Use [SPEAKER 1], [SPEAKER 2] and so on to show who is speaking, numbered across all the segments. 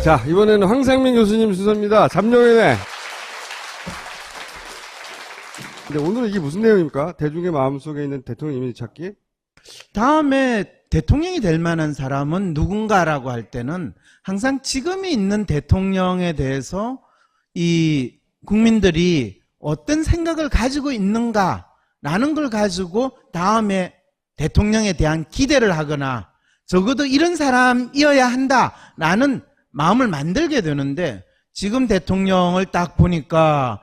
[SPEAKER 1] 자, 이번에는 황상민 교수님 순서입니다. 잡룡이네. 근데 오늘은 이게 무슨 내용입니까? 대중의 마음속에 있는 대통령 이미지 찾기?
[SPEAKER 2] 다음에 대통령이 될 만한 사람은 누군가라고 할 때는 항상 지금이 있는 대통령에 대해서 이 국민들이 어떤 생각을 가지고 있는가라는 걸 가지고 다음에 대통령에 대한 기대를 하거나 적어도 이런 사람이어야 한다라는 마음을 만들게 되는데, 지금 대통령을 딱 보니까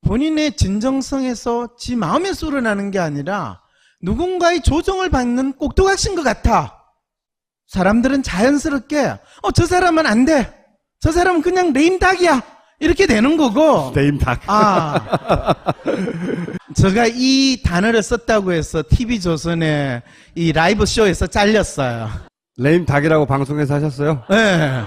[SPEAKER 2] 본인의 진정성에서 지 마음에서 우러나는 게 아니라 누군가의 조정을 받는 꼭두각시인 것 같아. 사람들은 자연스럽게 저 사람은 안 돼, 저 사람은 그냥 레임닭이야, 이렇게 되는 거고.
[SPEAKER 1] 레임닭.
[SPEAKER 2] 제가 이 단어를 썼다고 해서 TV조선의 이 라이브 쇼에서 잘렸어요.
[SPEAKER 1] 레임닭이라고 방송에서 하셨어요?
[SPEAKER 2] 네.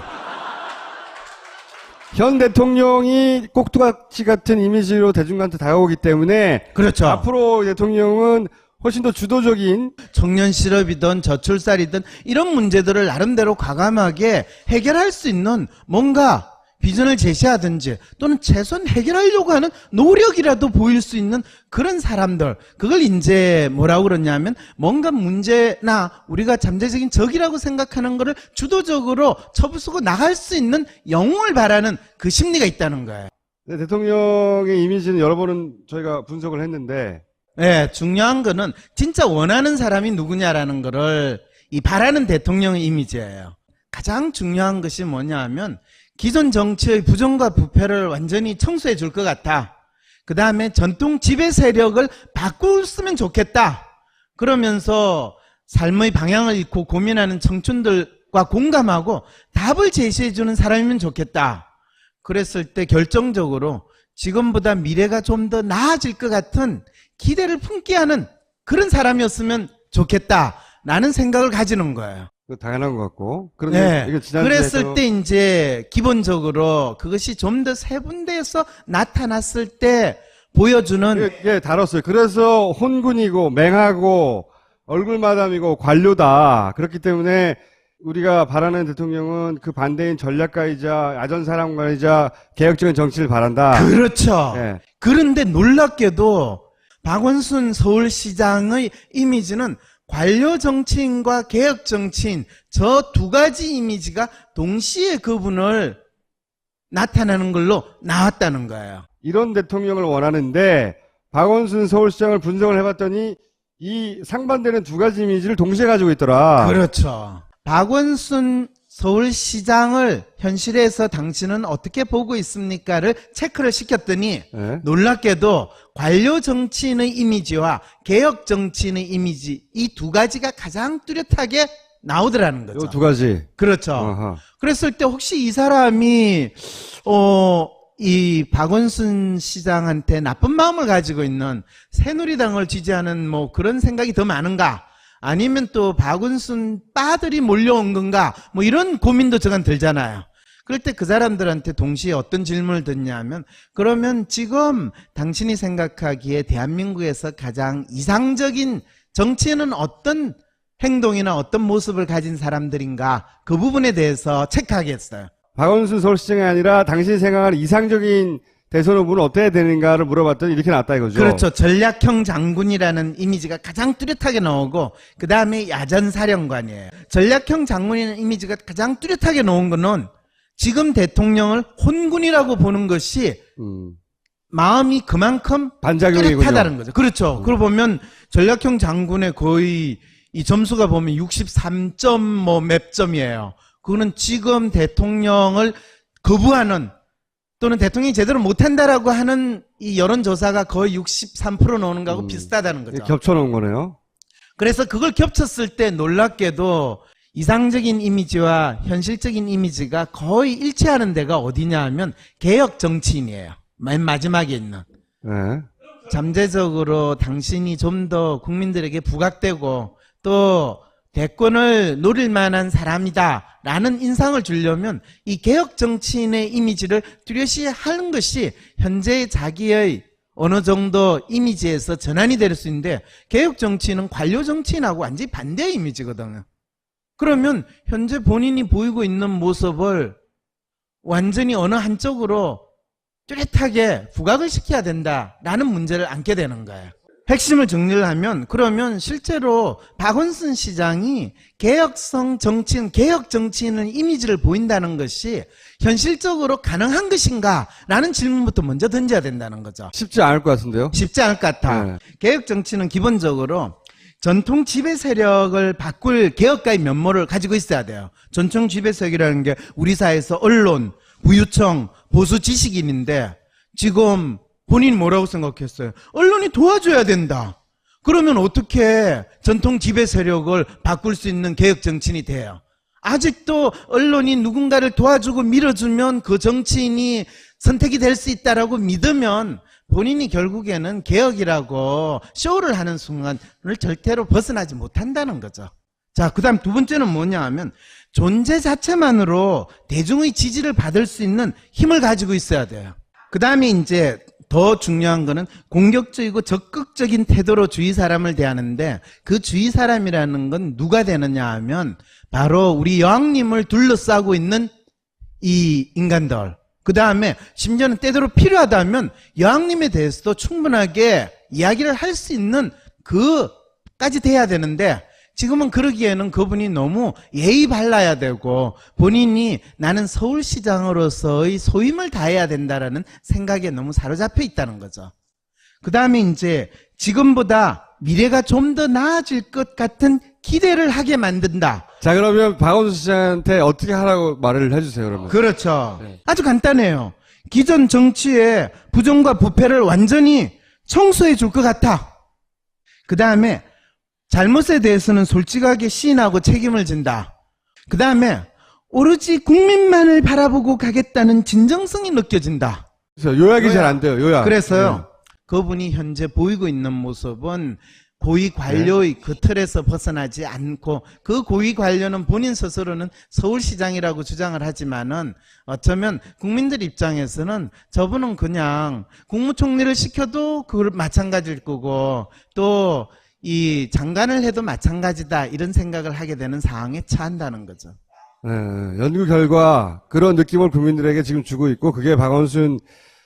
[SPEAKER 1] 현 대통령이 꼭두각시 같은 이미지로 대중한테 다가오기 때문에
[SPEAKER 2] 그렇죠.
[SPEAKER 1] 앞으로 대통령은 훨씬 더 주도적인
[SPEAKER 2] 청년 실업이든 저출산이든 이런 문제들을 나름대로 과감하게 해결할 수 있는 뭔가 비전을 제시하든지 또는 최소한 해결하려고 하는 노력이라도 보일 수 있는 그런 사람들, 그걸 이제 뭐라고 그러냐면 뭔가 문제나 우리가 잠재적인 적이라고 생각하는 거를 주도적으로 쳐부수고 나갈 수 있는 영웅을 바라는 그 심리가 있다는 거예요.
[SPEAKER 1] 네, 대통령의 이미지는 여러 번은 저희가 분석을 했는데,
[SPEAKER 2] 네, 중요한 거는 진짜 원하는 사람이 누구냐라는 거를 이 바라는 대통령의 이미지예요. 가장 중요한 것이 뭐냐 하면 기존 정치의 부정과 부패를 완전히 청소해 줄 것 같아. 그 다음에 전통 지배 세력을 바꾸었으면 좋겠다. 그러면서 삶의 방향을 잃고 고민하는 청춘들과 공감하고 답을 제시해 주는 사람이면 좋겠다. 그랬을 때 결정적으로 지금보다 미래가 좀 더 나아질 것 같은 기대를 품게 하는 그런 사람이었으면 좋겠다라는 생각을 가지는 거예요.
[SPEAKER 1] 당연한 것 같고. 그런데
[SPEAKER 2] 네. 그랬을 때 이제 기본적으로 그것이 좀 더 세분화해서 나타났을 때 보여주는.
[SPEAKER 1] 예, 다뤘어요. 그래서 혼군이고 맹하고 얼굴마담이고 관료다. 그렇기 때문에 우리가 바라는 대통령은 그 반대인 전략가이자 야전사령관이자 개혁적인 정치를 바란다.
[SPEAKER 2] 그렇죠.
[SPEAKER 1] 예.
[SPEAKER 2] 그런데 놀랍게도 박원순 서울시장의 이미지는 관료 정치인과 개혁 정치인 저 두 가지 이미지가 동시에 그분을 나타나는 걸로 나왔다는 거예요.
[SPEAKER 1] 이런 대통령을 원하는데 박원순 서울시장을 분석을 해봤더니 이 상반되는 두 가지 이미지를 동시에 가지고 있더라.
[SPEAKER 2] 그렇죠. 박원순 서울시장을 현실에서 당신은 어떻게 보고 있습니까를 체크를 시켰더니
[SPEAKER 1] 네.
[SPEAKER 2] 놀랍게도 관료 정치인의 이미지와 개혁 정치인의 이미지, 이 두 가지가 가장 뚜렷하게 나오더라는 거죠.
[SPEAKER 1] 이 두 가지.
[SPEAKER 2] 그렇죠.
[SPEAKER 1] 어허.
[SPEAKER 2] 그랬을 때 혹시 이 사람이 이 박원순 시장한테 나쁜 마음을 가지고 있는 새누리당을 지지하는 뭐 그런 생각이 더 많은가? 아니면 또 박원순 빠들이 몰려온 건가? 뭐 이런 고민도 저간 들잖아요. 그럴 때 그 사람들한테 동시에 어떤 질문을 듣냐면, 그러면 지금 당신이 생각하기에 대한민국에서 가장 이상적인 정치인은 어떤 행동이나 어떤 모습을 가진 사람들인가? 그 부분에 대해서 체크하겠어요.
[SPEAKER 1] 박원순 서울시장이 아니라 당신이 생각하는 이상적인 대선 후보는 어때야 되는가를 물어봤더니 이렇게 나왔다 이거죠.
[SPEAKER 2] 그렇죠. 전략형 장군이라는 이미지가 가장 뚜렷하게 나오고, 그 다음에 야전사령관이에요. 전략형 장군이라는 이미지가 가장 뚜렷하게 나온 거는 지금 대통령을 혼군이라고 보는 것이 마음이 그만큼
[SPEAKER 1] 반작용이군요.
[SPEAKER 2] 뚜렷하다는 거죠. 그렇죠. 그러고 보면 전략형 장군의 거의 이 점수가 보면 63점 뭐 몇 점이에요. 그거는 지금 대통령을 거부하는 또는 대통령이 제대로 못한다라고 하는 이 여론조사가 거의 63% 나오는 거하고 비슷하다는 거죠.
[SPEAKER 1] 겹쳐놓은 거네요.
[SPEAKER 2] 그래서 그걸 겹쳤을 때 놀랍게도 이상적인 이미지와 현실적인 이미지가 거의 일치하는 데가 어디냐 하면 개혁 정치인이에요. 맨 마지막에 있는.
[SPEAKER 1] 네.
[SPEAKER 2] 잠재적으로 당신이 좀 더 국민들에게 부각되고 또 대권을 노릴 만한 사람이다 라는 인상을 주려면 이 개혁 정치인의 이미지를 뚜렷이 하는 것이 현재 자기의 어느 정도 이미지에서 전환이 될 수 있는데, 개혁 정치인은 관료 정치인하고 완전히 반대의 이미지거든요. 그러면 현재 본인이 보이고 있는 모습을 완전히 어느 한쪽으로 뚜렷하게 부각을 시켜야 된다라는 문제를 안게 되는 거예요. 핵심을 정리를 하면 그러면 실제로 박원순 시장이 개혁성 정치인, 개혁 정치인의 이미지를 보인다는 것이 현실적으로 가능한 것인가라는 질문부터 먼저 던져야 된다는 거죠.
[SPEAKER 1] 쉽지 않을 것 같은데요.
[SPEAKER 2] 쉽지 않을 것 같아.
[SPEAKER 1] 네.
[SPEAKER 2] 개혁 정치는 기본적으로 전통 지배 세력을 바꿀 개혁가의 면모를 가지고 있어야 돼요. 전통 지배 세력이라는 게 우리 사회에서 언론, 부유청, 보수 지식인인데 지금 본인이 뭐라고 생각했어요? 언론이 도와줘야 된다. 그러면 어떻게 전통 지배 세력을 바꿀 수 있는 개혁 정치인이 돼요? 아직도 언론이 누군가를 도와주고 밀어주면 그 정치인이 선택이 될 수 있다라고 믿으면 본인이 결국에는 개혁이라고 쇼를 하는 순간을 절대로 벗어나지 못한다는 거죠. 자, 그 다음 두 번째는 뭐냐 하면 존재 자체만으로 대중의 지지를 받을 수 있는 힘을 가지고 있어야 돼요. 그 다음에 이제 더 중요한 거는 공격적이고 적극적인 태도로 주위 사람을 대하는데 그 주위 사람이라는 건 누가 되느냐 하면 바로 우리 여왕님을 둘러싸고 있는 이 인간들. 그 다음에 심지어는 때때로 필요하다면 여왕님에 대해서도 충분하게 이야기를 할 수 있는 그까지 돼야 되는데 지금은 그러기에는 그분이 너무 예의 발라야 되고 본인이 나는 서울시장으로서의 소임을 다해야 된다라는 생각에 너무 사로잡혀 있다는 거죠. 그 다음에 이제 지금보다 미래가 좀 더 나아질 것 같은 기대를 하게 만든다.
[SPEAKER 1] 자, 그러면 박원순 시장한테 어떻게 하라고 말을 해주세요, 그러면.
[SPEAKER 2] 그렇죠.
[SPEAKER 1] 네.
[SPEAKER 2] 아주 간단해요. 기존 정치의 부정과 부패를 완전히 청소해 줄 것 같아. 그 다음에 잘못에 대해서는 솔직하게 시인하고 책임을 진다. 그 다음에 오로지 국민만을 바라보고 가겠다는 진정성이 느껴진다.
[SPEAKER 1] 그래서 요약이 잘 안 돼요, 요약.
[SPEAKER 2] 그래서요. 그분이 현재 보이고 있는 모습은 고위 관료의 그 틀에서 벗어나지 않고 그 고위 관료는 본인 스스로는 서울시장이라고 주장을 하지만은 어쩌면 국민들 입장에서는 저분은 그냥 국무총리를 시켜도 그걸 마찬가지일 거고 또 이 장관을 해도 마찬가지다 이런 생각을 하게 되는 상황에 처한다는 거죠.
[SPEAKER 1] 네, 연구 결과 그런 느낌을 국민들에게 지금 주고 있고 그게 박원순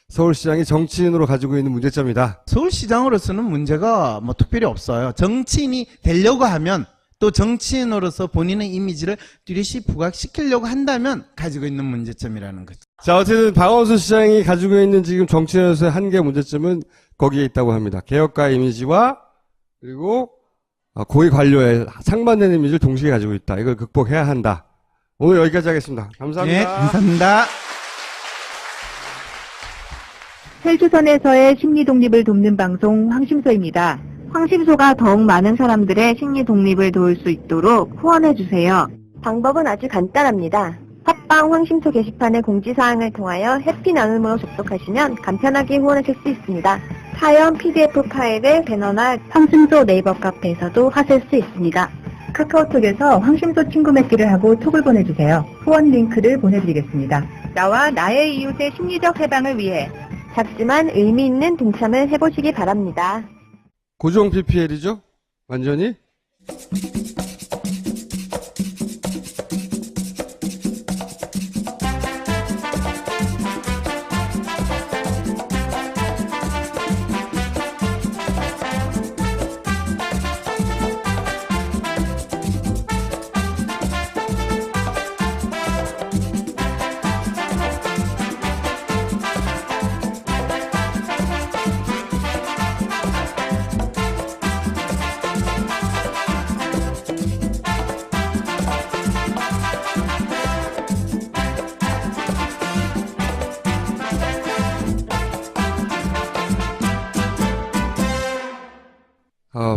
[SPEAKER 1] 서울시장이 정치인으로 가지고 있는 문제점이다.
[SPEAKER 2] 서울시장으로서는 문제가 뭐 특별히 없어요. 정치인이 되려고 하면 또 정치인으로서 본인의 이미지를 뚜렷이 부각시키려고 한다면 가지고 있는 문제점이라는 거죠.
[SPEAKER 1] 자, 어쨌든 박원순 시장이 가지고 있는 지금 정치인으로서의 한계 문제점은 거기에 있다고 합니다. 개혁가 이미지와 그리고 고위 관료의 상반되는 이미지를 동시에 가지고 있다. 이걸 극복해야 한다. 오늘 여기까지 하겠습니다. 감사합니다.
[SPEAKER 2] 네, 감사합니다.
[SPEAKER 3] 헬조선에서의 심리 독립을 돕는 방송 황심소입니다. 황심소가 더욱 많은 사람들의 심리 독립을 도울 수 있도록 후원해주세요. 방법은 아주 간단합니다. 팟빵 황심소 게시판의 공지사항을 통하여 해피나눔으로 접속하시면 간편하게 후원하실 수 있습니다. 사연 PDF 파일을 배너나 황심소 네이버 카페에서도 하실 수 있습니다. 카카오톡에서 황심소 친구 맺기를 하고 톡을 보내주세요. 후원 링크를 보내드리겠습니다. 나와 나의 이웃의 심리적 해방을 위해 작지만 의미 있는 동참을 해보시기 바랍니다.
[SPEAKER 1] 고정 PPL이죠? 완전히?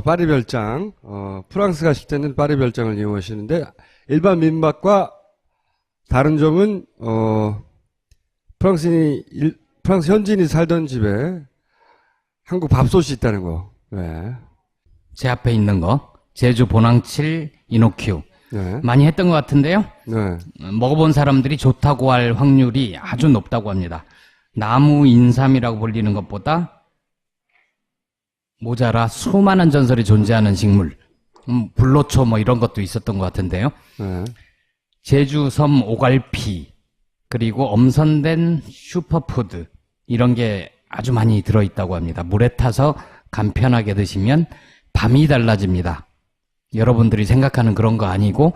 [SPEAKER 1] 파리 별장, 프랑스 가실 때는 파리 별장을 이용하시는데, 일반 민박과 다른 점은, 프랑스 현지인이 살던 집에 한국 밥솥이 있다는 거. 네.
[SPEAKER 4] 제 앞에 있는 거, 제주 보낭칠 이노큐.
[SPEAKER 1] 네.
[SPEAKER 4] 많이 했던 것 같은데요.
[SPEAKER 1] 네.
[SPEAKER 4] 먹어본 사람들이 좋다고 할 확률이 아주 높다고 합니다. 나무 인삼이라고 불리는 것보다 모자라 수많은 전설이 존재하는 식물, 불로초 뭐 이런 것도 있었던 것 같은데요.
[SPEAKER 1] 네.
[SPEAKER 4] 제주 섬 오갈피, 그리고 엄선된 슈퍼푸드 이런 게 아주 많이 들어있다고 합니다. 물에 타서 간편하게 드시면 밤이 달라집니다. 여러분들이 생각하는 그런 거 아니고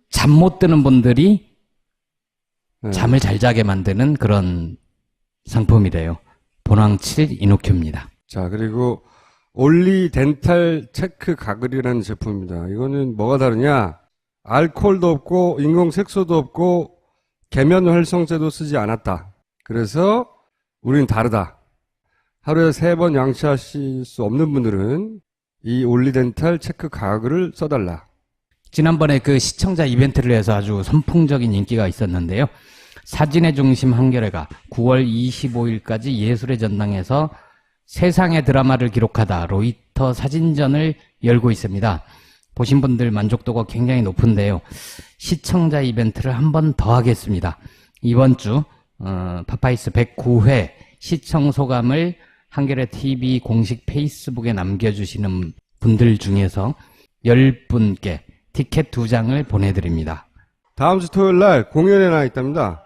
[SPEAKER 4] 잠 못 드는 분들이 잠을 잘 자게 만드는 그런 상품이래요. 본황7 이노큐입니다.
[SPEAKER 1] 자, 그리고 올리 덴탈 체크 가글이라는 제품입니다. 이거는 뭐가 다르냐? 알코올도 없고 인공 색소도 없고 계면 활성제도 쓰지 않았다. 그래서 우리는 다르다. 하루에 3번 양치하실 수 없는 분들은 이 올리 덴탈 체크 가글을 써달라.
[SPEAKER 4] 지난번에 그 시청자 이벤트를 해서 아주 선풍적인 인기가 있었는데요. 사진의 중심 한겨레가 9월 25일까지 예술의 전당에서 세상의 드라마를 기록하다 로이터 사진전을 열고 있습니다. 보신 분들 만족도가 굉장히 높은데요. 시청자 이벤트를 한 번 더 하겠습니다. 이번 주 파파이스 109회 시청 소감을 한겨레 TV 공식 페이스북에 남겨주시는 분들 중에서 10분께 티켓 2장을 보내드립니다.
[SPEAKER 1] 다음 주 토요일 날 공연에 나와 있답니다.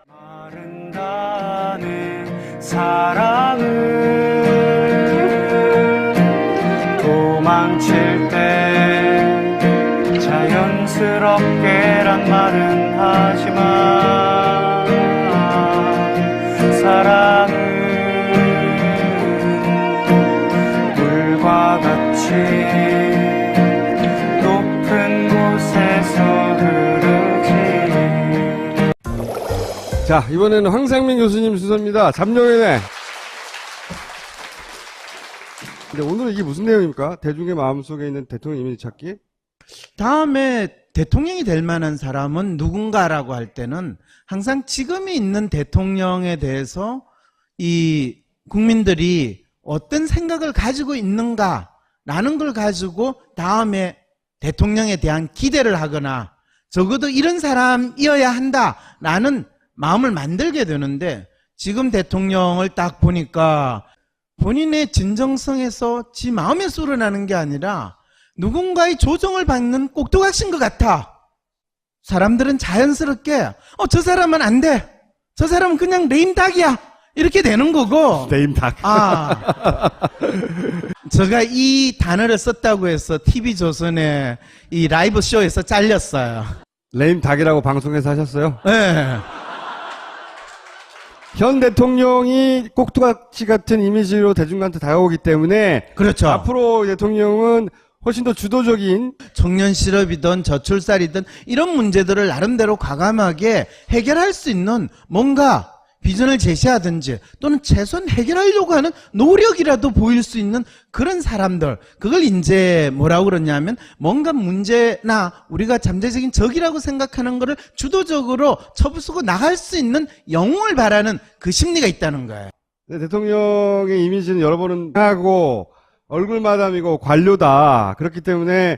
[SPEAKER 5] 아른다는 사랑을 도망칠 때 자연스럽게란 말은 하지만 사랑은 물과 같이 높은 곳에서 흐르지.
[SPEAKER 1] 자, 이번에는 황상민 교수님 순서입니다. 잡룡회네. 근데 오늘 이게 무슨 내용입니까? 대중의 마음속에 있는 대통령 이미지 찾기?
[SPEAKER 2] 다음에 대통령이 될 만한 사람은 누군가라고 할 때는 항상 지금이 있는 대통령에 대해서 이 국민들이 어떤 생각을 가지고 있는가라는 걸 가지고 다음에 대통령에 대한 기대를 하거나 적어도 이런 사람이어야 한다라는 마음을 만들게 되는데, 지금 대통령을 딱 보니까 본인의 진정성에서 지 마음에서 우러나는 게 아니라 누군가의 조정을 받는 꼭두각시인 것 같아. 사람들은 자연스럽게 저 사람은 안 돼, 저 사람은 그냥 레임닭이야, 이렇게 되는 거고.
[SPEAKER 1] 레임닭.
[SPEAKER 2] 제가 이 단어를 썼다고 해서 TV조선의 이 라이브 쇼에서 잘렸어요.
[SPEAKER 1] 레임닭이라고 방송에서 하셨어요?
[SPEAKER 2] 네.
[SPEAKER 1] 현 대통령이 꼭두각시 같은 이미지로 대중한테 다가오기 때문에
[SPEAKER 2] 그렇죠.
[SPEAKER 1] 앞으로 대통령은 훨씬 더 주도적인
[SPEAKER 2] 청년 실업이든 저출산이든 이런 문제들을 나름대로 과감하게 해결할 수 있는 뭔가 비전을 제시하든지 또는 최소한 해결하려고 하는 노력이라도 보일 수 있는 그런 사람들, 그걸 이제 뭐라고 그러냐면 뭔가 문제나 우리가 잠재적인 적이라고 생각하는 거를 주도적으로 쳐부수고 나갈 수 있는 영웅을 바라는 그 심리가 있다는 거예요.
[SPEAKER 1] 대통령의 이미지는 여러 번은 하고 얼굴 마담이고 관료다. 그렇기 때문에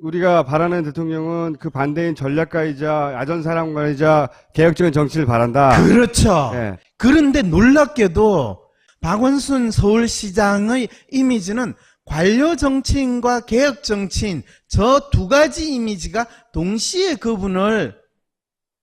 [SPEAKER 1] 우리가 바라는 대통령은 그 반대인 전략가이자 야전사령관이자 개혁적인 정치를 바란다.
[SPEAKER 2] 그렇죠.
[SPEAKER 1] 네.
[SPEAKER 2] 그런데 놀랍게도 박원순 서울시장의 이미지는 관료 정치인과 개혁 정치인 저 두 가지 이미지가 동시에 그분을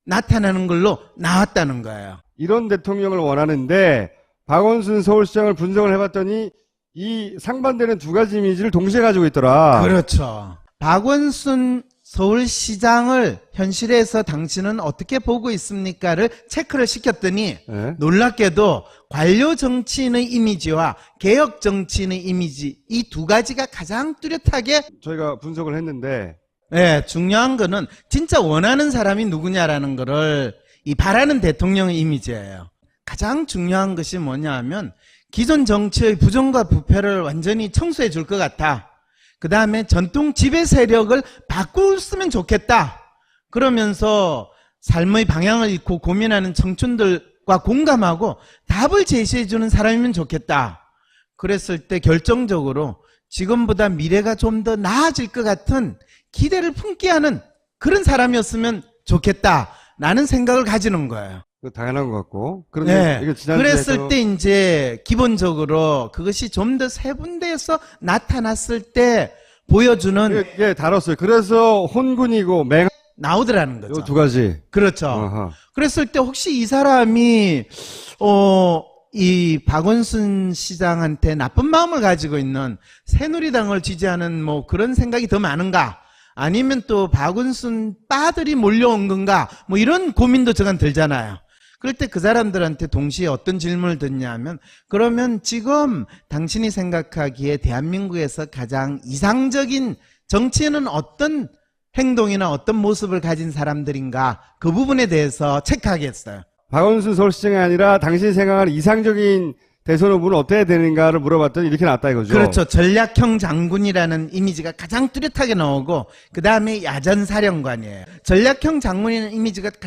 [SPEAKER 2] 나타나는 걸로 나왔다는 거예요.
[SPEAKER 1] 이런 대통령을 원하는데 박원순 서울시장을 분석을 해봤더니 이 상반되는 두 가지 이미지를 동시에 가지고 있더라.
[SPEAKER 2] 그렇죠. 박원순 서울시장을 현실에서 당신은 어떻게 보고 있습니까를 체크를 시켰더니
[SPEAKER 1] 네.
[SPEAKER 2] 놀랍게도 관료 정치인의 이미지와 개혁 정치인의 이미지, 이 두 가지가 가장 뚜렷하게,
[SPEAKER 1] 저희가 분석을 했는데
[SPEAKER 2] 네, 중요한 거는 진짜 원하는 사람이 누구냐라는 거를 이 바라는 대통령의 이미지예요. 가장 중요한 것이 뭐냐 하면 기존 정치의 부정과 부패를 완전히 청소해 줄 것 같아. 그 다음에 전통 지배 세력을 바꾸었으면 좋겠다. 그러면서 삶의 방향을 잃고 고민하는 청춘들과 공감하고 답을 제시해 주는 사람이면 좋겠다. 그랬을 때 결정적으로 지금보다 미래가 좀 더 나아질 것 같은 기대를 품게 하는 그런 사람이었으면 좋겠다라는 생각을 가지는 거예요.
[SPEAKER 1] 당연한 것 같고. 그런데 이거
[SPEAKER 2] 그랬을 때 이제 기본적으로 그것이 좀 더 세분화해서 나타났을 때 보여주는
[SPEAKER 1] 예, 다뤘어요. 그래서 혼군이고
[SPEAKER 2] 나오더라는 거죠.
[SPEAKER 1] 요 두 가지.
[SPEAKER 2] 그렇죠.
[SPEAKER 1] 아하.
[SPEAKER 2] 그랬을 때 혹시 이 사람이 이 박원순 시장한테 나쁜 마음을 가지고 있는 새누리당을 지지하는 뭐 그런 생각이 더 많은가? 아니면 또 박원순 빠들이 몰려온 건가? 뭐 이런 고민도 저간 들잖아요. 그럴 때 그 사람들한테 동시에 어떤 질문을 듣냐면, 그러면 지금 당신이 생각하기에 대한민국에서 가장 이상적인 정치인은 어떤 행동이나 어떤 모습을 가진 사람들인가? 그 부분에 대해서 체크하겠어요.
[SPEAKER 1] 박원순 서울시장이 아니라 당신이 생각하는 이상적인 대선 후보는 어때야 되는가를 물어봤더니 이렇게 나왔다 이거죠.
[SPEAKER 2] 그렇죠. 전략형 장군이라는 이미지가 가장 뚜렷하게 나오고, 그 다음에 야전사령관이에요. 전략형 장군이라는 이미지가